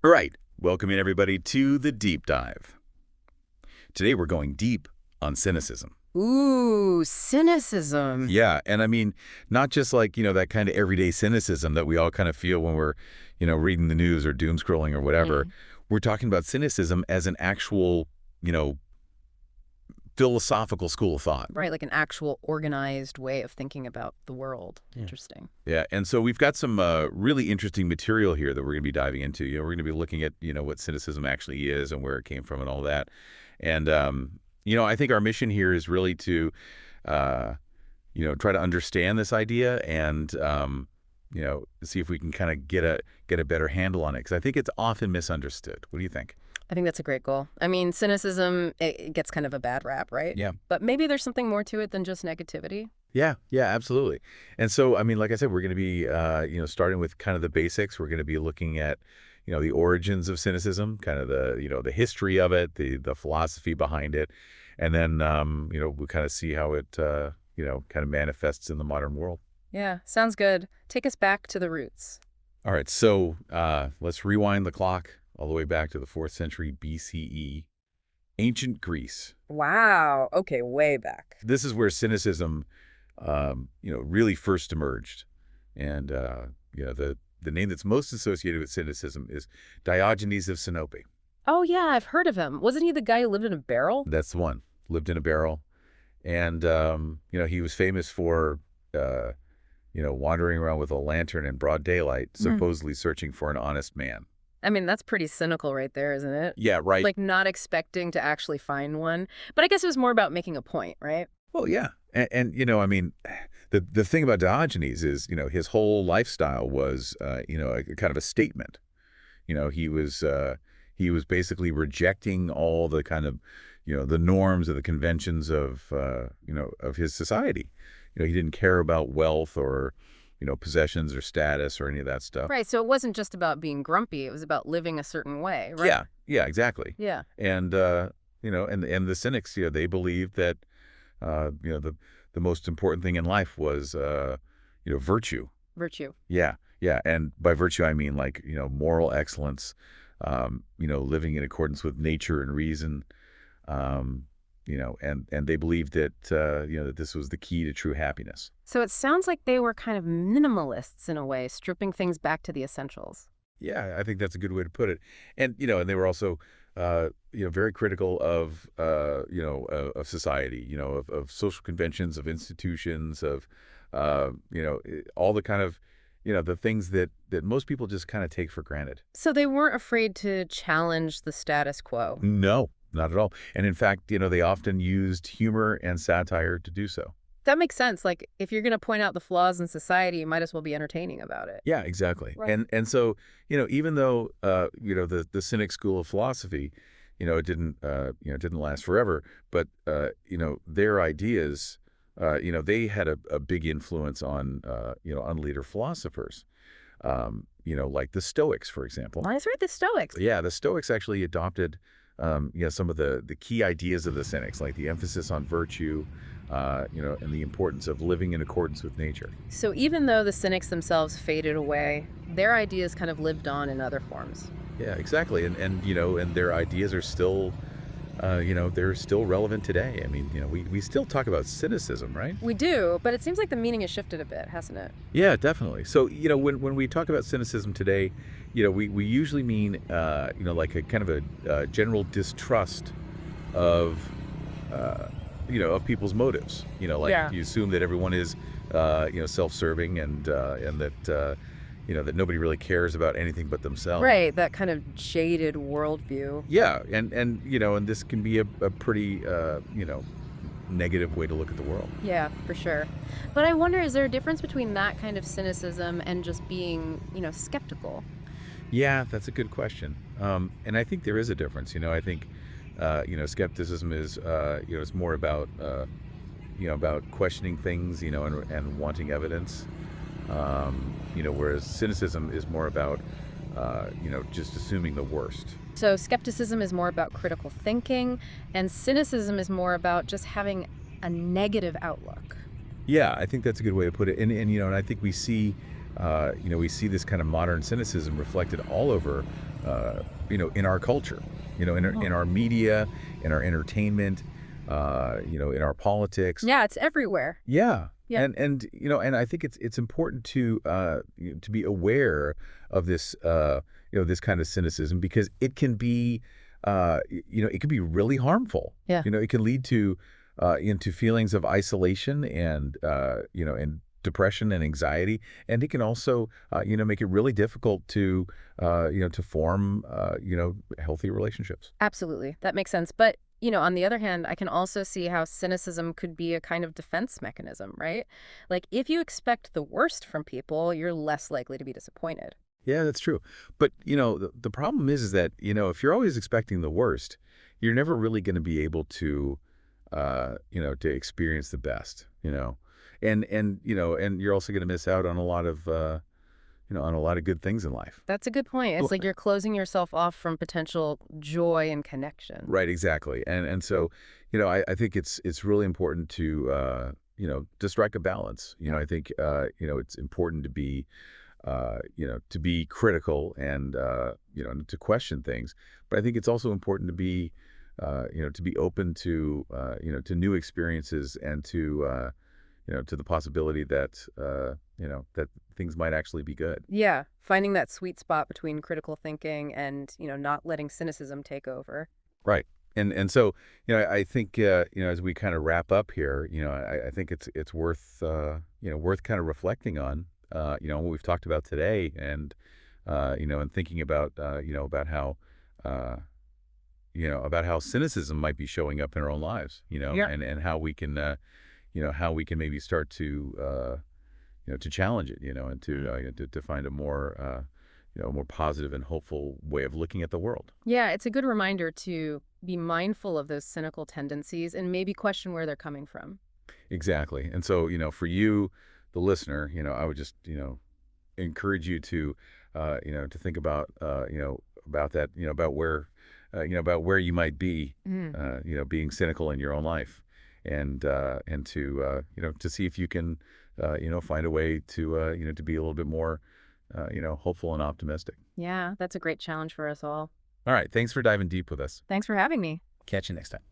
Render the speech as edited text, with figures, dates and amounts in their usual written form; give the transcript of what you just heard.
All right, welcome in everybody to the deep dive. Today we're going deep on cynicism. Ooh, cynicism. Yeah, and I mean, not just like, that kind of everyday cynicism that we all kind of feel when we're, reading the news or doom scrolling or whatever. Mm. We're talking about cynicism as an actual, you know, philosophical school of thought. Right, like an actual organized way of thinking about the world. Yeah. Interesting. Yeah, and so we've got some really interesting material here that we're going to be diving into. We're going to be looking at, what cynicism actually is and where it came from and all that. And, I think our mission here is really to, uh, try to understand this idea and, see if we can kind of get a better handle on it. Because I think it's often misunderstood. What do you think? I think that's a great goal. I mean, cynicism, it gets kind of a bad rap, right? Yeah. But maybe there's something more to it than just negativity. Yeah, yeah, absolutely. And so, I mean, like I said, we're going to be, starting with kind of the basics. We're going to be looking at, the origins of cynicism, kind of the history of it, the philosophy behind it, and then, we'll kind of see how it, kind of manifests in the modern world. Yeah, sounds good. Take us back to the roots. All right, so let's rewind the clock all the way back to the 4th century BCE, ancient Greece. Wow. Okay, way back. This is where cynicism, really first emerged. And, the name that's most associated with cynicism is Diogenes of Sinope. Oh, yeah, I've heard of him. Wasn't he the guy who lived in a barrel? That's the one. Lived in a barrel. And, he was famous for, wandering around with a lantern in broad daylight, supposedly searching for an honest man. I mean, that's pretty cynical right there, isn't it? Yeah, right. Like not expecting to actually find one. But I guess it was more about making a point, right? Well, yeah. And I mean, the thing about Diogenes is, his whole lifestyle was, a kind of a statement. He was basically rejecting all the kind of, the norms or the conventions of, of his society. He didn't care about wealth or, possessions or status or any of that stuff. Right. So it wasn't just about being grumpy. It was about living a certain way, right? Yeah. Yeah, exactly. Yeah. And, and the cynics, they believed that, the most important thing in life was, virtue. Virtue. Yeah. Yeah. And by virtue, I mean like, moral excellence, living in accordance with nature and reason, and they believed that, that this was the key to true happiness. So it sounds like they were kind of minimalists in a way, stripping things back to the essentials. Yeah, I think that's a good way to put it. And, and they were also, very critical of, of society, of social conventions, of institutions, of, all the kind of, the things that most people just kind of take for granted. So they weren't afraid to challenge the status quo. No, not at all. And in fact, they often used humor and satire to do so. That makes sense. Like if you're going to point out the flaws in society, you might as well be entertaining about it. Yeah, exactly. Right. And so, even though, the Cynic school of philosophy, it didn't last forever, but, their ideas, they had a big influence on, on later philosophers, like the Stoics, for example. Nice, right? The Stoics. Yeah, the Stoics actually adopted, some of the key ideas of the Cynics, like the emphasis on virtue, and the importance of living in accordance with nature. So even though the Cynics themselves faded away, their ideas kind of lived on in other forms. Yeah, exactly. And their ideas are still, they're still relevant today. I mean, we still talk about cynicism, right? We do, but it seems like the meaning has shifted a bit, hasn't it? Yeah, definitely. So, when we talk about cynicism today, we usually mean, like a kind of a general distrust of, of people's motives. Like Yeah. you assume that everyone is, self-serving and that, that nobody really cares about anything but themselves. Right, that kind of jaded worldview. Yeah, and this can be a pretty, negative way to look at the world. Yeah, for sure. But I wonder, is there a difference between that kind of cynicism and just being, skeptical? Yeah, that's a good question. And I think there is a difference. I think, skepticism is, it's more about, about questioning things, and wanting evidence. Whereas cynicism is more about, just assuming the worst. So skepticism is more about critical thinking, and cynicism is more about just having a negative outlook. Yeah, I think that's a good way to put it. And I think we see, we see this kind of modern cynicism reflected all over uh, in our culture, in Mhm. our media, in our entertainment, in our politics. Yeah, it's everywhere. Yeah. Yeah. And I think it's important to to be aware of this this kind of cynicism, because it can be it can be really harmful. Yeah. It can lead to into feelings of isolation and and depression and anxiety, and it can also make it really difficult to to form healthy relationships. Absolutely. That makes sense. But, on the other hand, I can also see how cynicism could be a kind of defense mechanism, right? Like, if you expect the worst from people, you're less likely to be disappointed. Yeah, that's true. But, the problem is that, if you're always expecting the worst, you're never really going to be able to, to experience the best, and you're also going to miss out on a lot of, on a lot of good things in life. That's a good point. It's Well, like you're closing yourself off from potential joy and connection. right, exactly. And so, I think it's really important to, to strike a balance. Yeah. I think, it's important to be critical and to question things. But I think it's also important to be open to to new experiences and to to the possibility that that things might actually be good. Yeah. Finding that sweet spot between critical thinking and, not letting cynicism take over. Right. And so I think as we kind of wrap up here, I think it's worth worth kind of reflecting on what we've talked about today, and and thinking about uh, about how cynicism might be showing up in our own lives, Yeah. and how we can how we can maybe start to to challenge it, and to find a more more positive and hopeful way of looking at the world. Yeah, it's a good reminder to be mindful of those cynical tendencies and maybe question where they're coming from. Exactly. And so, for you, the listener, I would just, encourage you to, to think about, about that, about where you might be, Mm. being cynical in your own life, and to, to see if you can, find a way to, to be a little bit more, hopeful and optimistic. Yeah, that's a great challenge for us all. All right. Thanks for diving deep with us. Thanks for having me. Catch you next time.